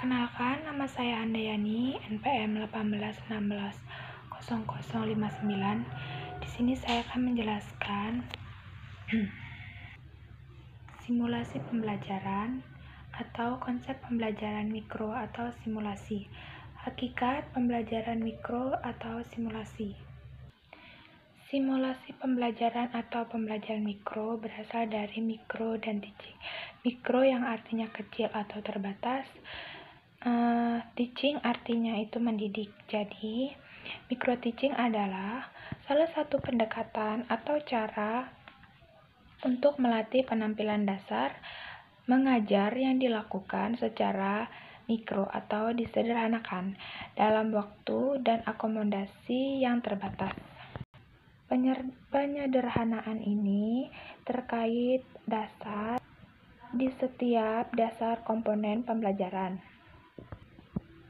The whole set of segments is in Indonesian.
Perkenalkan, nama saya Andayani, NPM 18160059. Di sini saya akan menjelaskan simulasi pembelajaran atau konsep pembelajaran mikro atau simulasi. Hakikat pembelajaran mikro atau simulasi. Simulasi pembelajaran atau pembelajaran mikro berasal dari mikro dan teaching. Mikro yang artinya kecil atau terbatas, teaching artinya itu mendidik. Jadi, micro teaching adalah salah satu pendekatan atau cara untuk melatih penampilan dasar mengajar yang dilakukan secara mikro atau disederhanakan dalam waktu dan akomodasi yang terbatas. Penyederhanaan ini terkait dasar di setiap dasar komponen pembelajaran.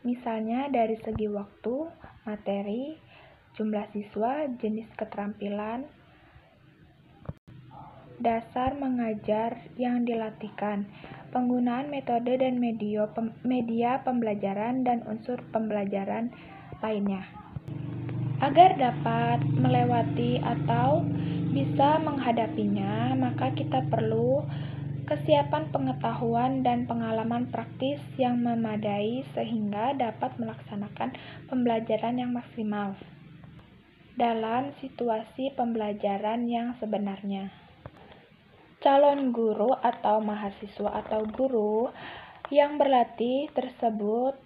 Misalnya dari segi waktu, materi, jumlah siswa, jenis keterampilan, dasar mengajar yang dilatihkan, penggunaan metode dan media pembelajaran dan unsur pembelajaran lainnya. Agar dapat melewati atau bisa menghadapinya, maka kita perlu kesiapan pengetahuan dan pengalaman praktis yang memadai sehingga dapat melaksanakan pembelajaran yang maksimal dalam situasi pembelajaran yang sebenarnya. Calon guru atau mahasiswa atau guru yang berlatih tersebut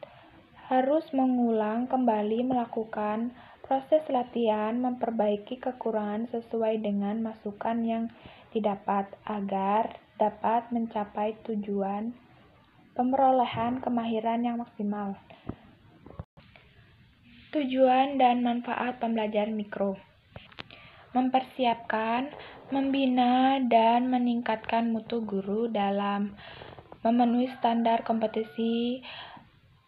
harus mengulang kembali melakukan proses latihan memperbaiki kekurangan sesuai dengan masukan yang didapat agar dapat mencapai tujuan pemerolehan kemahiran yang maksimal. Tujuan dan manfaat pembelajaran mikro: mempersiapkan, membina, dan meningkatkan mutu guru dalam memenuhi standar kompetisi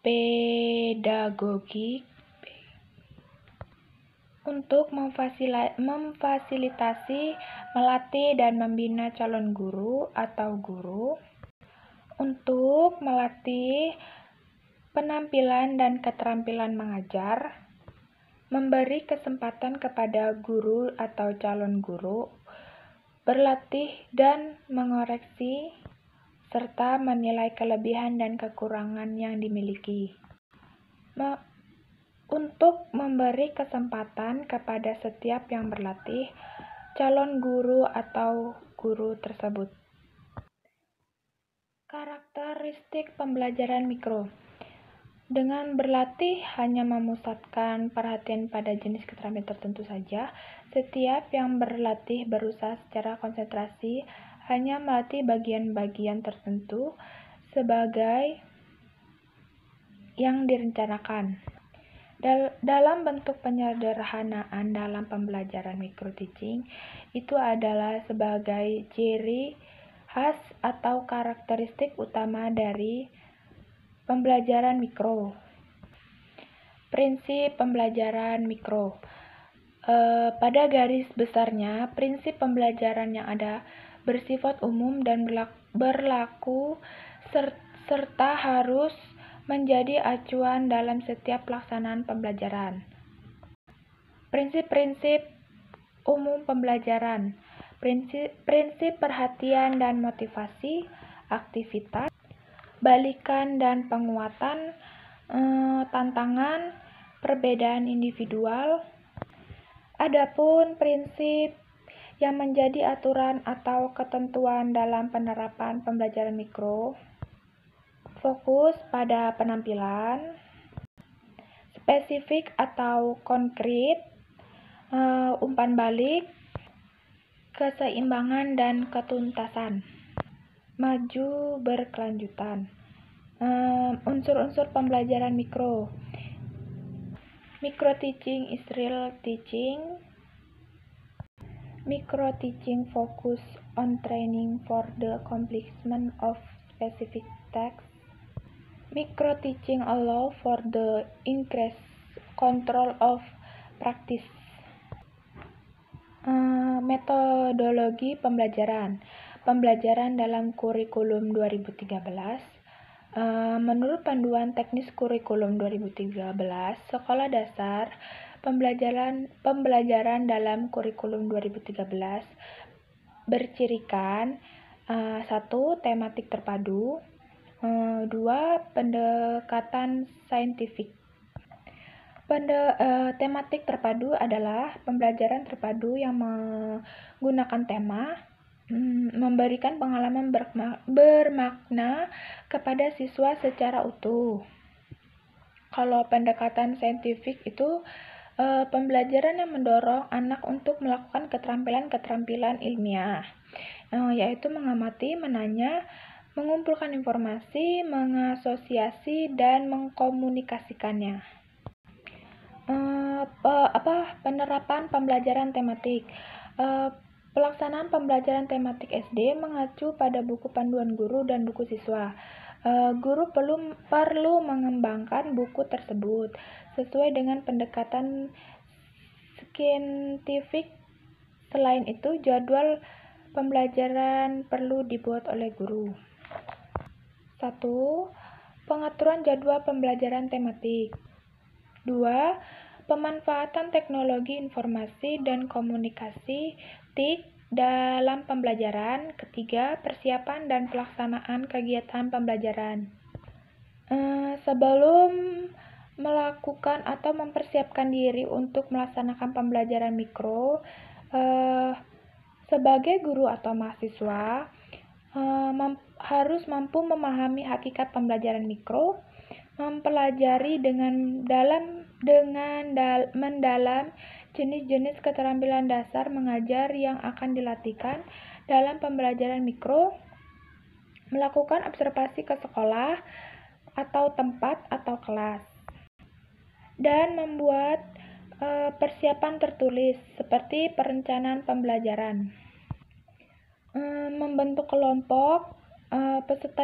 pedagogik untuk memfasilitasi, melatih, dan membina calon guru atau guru untuk melatih penampilan dan keterampilan mengajar, memberi kesempatan kepada guru atau calon guru berlatih dan mengoreksi serta menilai kelebihan dan kekurangan yang dimiliki. Untuk memberi kesempatan kepada setiap yang berlatih, calon guru atau guru tersebut. Karakteristik pembelajaran mikro: dengan berlatih hanya memusatkan perhatian pada jenis keterampilan tertentu saja, setiap yang berlatih berusaha secara konsentrasi hanya melatih bagian-bagian tertentu sebagai yang direncanakan. Dalam bentuk penyederhanaan dalam pembelajaran micro teaching itu adalah sebagai ciri khas atau karakteristik utama dari pembelajaran mikro. Prinsip pembelajaran mikro. Pada garis besarnya, prinsip pembelajaran yang ada bersifat umum dan berlaku serta harus menjadi acuan dalam setiap pelaksanaan pembelajaran. Prinsip-prinsip umum pembelajaran. Prinsip perhatian dan motivasi, aktivitas, balikan dan penguatan, tantangan, perbedaan individual. Adapun prinsip yang menjadi aturan atau ketentuan dalam penerapan pembelajaran mikro, fokus pada penampilan, spesifik atau konkret, umpan balik, keseimbangan dan ketuntasan, maju berkelanjutan. Unsur-unsur pembelajaran mikro. Micro teaching is real teaching. Micro teaching focus on training for the accomplishment of specific tasks. Micro teaching allow for the increased control of practice. Metodologi pembelajaran dalam kurikulum 2013 Menurut Panduan Teknis Kurikulum 2013, Sekolah Dasar Pembelajaran dalam Kurikulum 2013 bercirikan 1. Tematik terpadu, 2. Pendekatan saintifik. Tematik terpadu adalah pembelajaran terpadu yang menggunakan tema, memberikan pengalaman bermakna kepada siswa secara utuh. Kalau pendekatan saintifik itu pembelajaran yang mendorong anak untuk melakukan keterampilan-keterampilan ilmiah, yaitu mengamati, menanya, mengumpulkan informasi, mengasosiasi, dan mengkomunikasikannya. Penerapan pembelajaran tematik. Pelaksanaan pembelajaran tematik SD mengacu pada buku panduan guru dan buku siswa. Guru perlu mengembangkan buku tersebut sesuai dengan pendekatan saintifik. Selain itu, jadwal pembelajaran perlu dibuat oleh guru. 1. Pengaturan jadwal pembelajaran tematik. 2. Pemanfaatan teknologi informasi dan komunikasi TIK dalam pembelajaran. 3. Persiapan dan pelaksanaan kegiatan pembelajaran. Sebelum melakukan atau mempersiapkan diri untuk melaksanakan pembelajaran mikro, sebagai guru atau mahasiswa harus mampu memahami hakikat pembelajaran mikro, mempelajari mendalam jenis-jenis keterampilan dasar mengajar yang akan dilatihkan dalam pembelajaran mikro, melakukan observasi ke sekolah atau tempat atau kelas, dan membuat persiapan tertulis seperti perencanaan pembelajaran. Membentuk kelompok peserta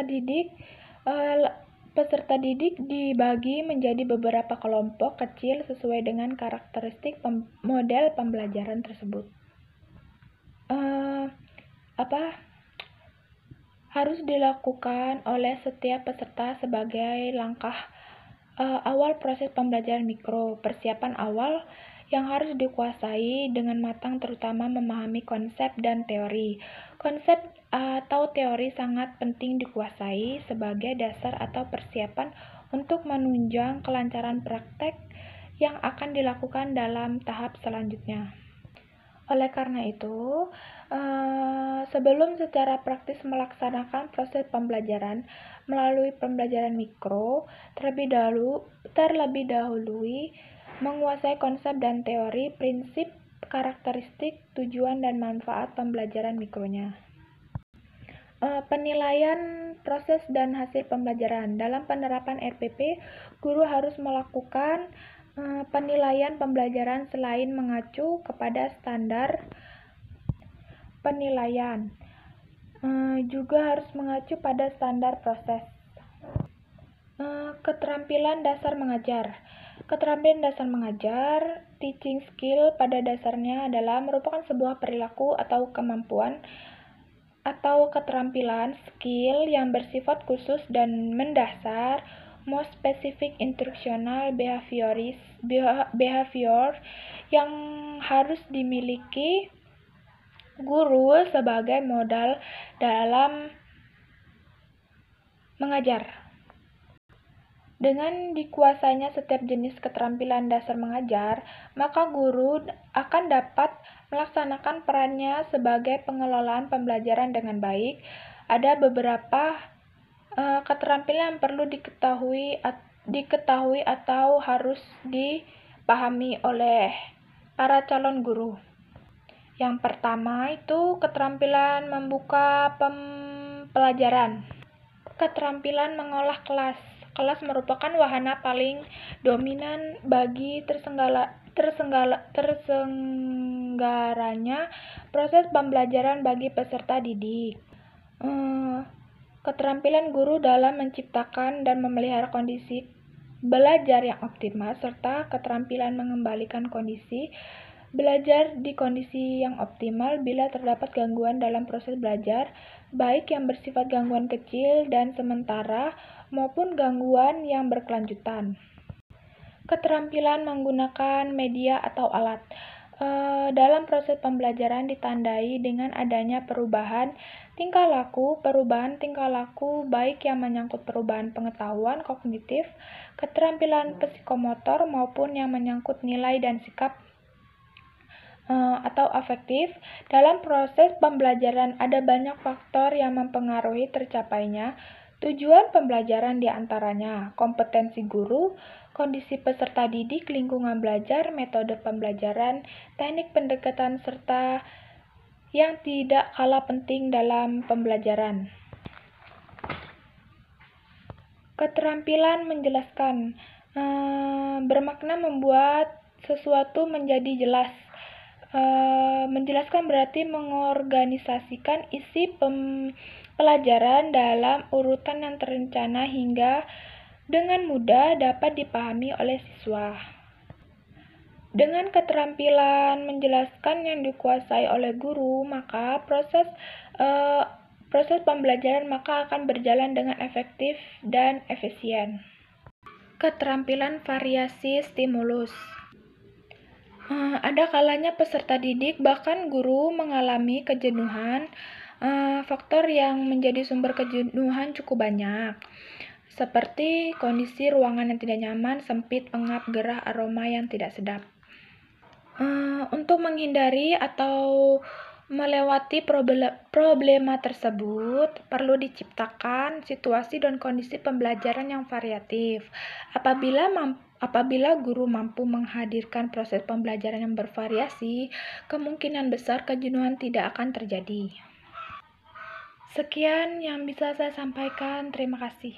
didik dibagi menjadi beberapa kelompok kecil sesuai dengan karakteristik model pembelajaran tersebut. Harus dilakukan oleh setiap peserta sebagai langkah awal proses pembelajaran mikro. Persiapan awal yang harus dikuasai dengan matang terutama memahami konsep dan teori. Konsep atau teori sangat penting dikuasai sebagai dasar atau persiapan untuk menunjang kelancaran praktek yang akan dilakukan dalam tahap selanjutnya. Oleh karena itu, sebelum secara praktis melaksanakan proses pembelajaran melalui pembelajaran mikro, terlebih dahulu menguasai konsep dan teori, prinsip, karakteristik, tujuan, dan manfaat pembelajaran mikronya. Penilaian proses dan hasil pembelajaran. Dalam penerapan RPP, guru harus melakukan penilaian pembelajaran selain mengacu kepada standar penilaian, juga harus mengacu pada standar proses. Keterampilan dasar mengajar. Keterampilan dasar mengajar, teaching skill pada dasarnya adalah merupakan sebuah perilaku atau kemampuan atau keterampilan skill yang bersifat khusus dan mendasar, most specific instructional behavior yang harus dimiliki guru sebagai modal dalam mengajar. Dengan dikuasainya setiap jenis keterampilan dasar mengajar, maka guru akan dapat melaksanakan perannya sebagai pengelolaan pembelajaran dengan baik. Ada beberapa keterampilan yang perlu diketahui atau harus dipahami oleh para calon guru. Yang pertama itu keterampilan membuka pembelajaran. Keterampilan mengolah kelas. Kelas merupakan wahana paling dominan bagi terselenggaranya proses pembelajaran bagi peserta didik. Keterampilan guru dalam menciptakan dan memelihara kondisi belajar yang optimal, serta keterampilan mengembalikan kondisi belajar di kondisi yang optimal bila terdapat gangguan dalam proses belajar, baik yang bersifat gangguan kecil dan sementara maupun gangguan yang berkelanjutan. Keterampilan menggunakan media atau alat. Dalam proses pembelajaran ditandai dengan adanya perubahan tingkah laku baik yang menyangkut perubahan pengetahuan kognitif, keterampilan psikomotor maupun yang menyangkut nilai dan sikap atau afektif. Dalam proses pembelajaran ada banyak faktor yang mempengaruhi tercapainya tujuan pembelajaran, diantaranya kompetensi guru, kondisi peserta didik, lingkungan belajar, metode pembelajaran, teknik pendekatan, serta yang tidak kalah penting dalam pembelajaran. Keterampilan menjelaskan bermakna membuat sesuatu menjadi jelas. Menjelaskan berarti mengorganisasikan isi pelajaran dalam urutan yang terencana hingga dengan mudah dapat dipahami oleh siswa. Dengan keterampilan menjelaskan yang dikuasai oleh guru, maka proses pembelajaran akan berjalan dengan efektif dan efisien. Keterampilan variasi stimulus. Ada kalanya peserta didik bahkan guru mengalami kejenuhan. Faktor yang menjadi sumber kejenuhan cukup banyak, seperti kondisi ruangan yang tidak nyaman, sempit, pengap, gerah, aroma yang tidak sedap. Untuk menghindari atau melewati problema tersebut, perlu diciptakan situasi dan kondisi pembelajaran yang variatif. Apabila guru mampu menghadirkan proses pembelajaran yang bervariasi, kemungkinan besar kejenuhan tidak akan terjadi. Sekian yang bisa saya sampaikan. Terima kasih.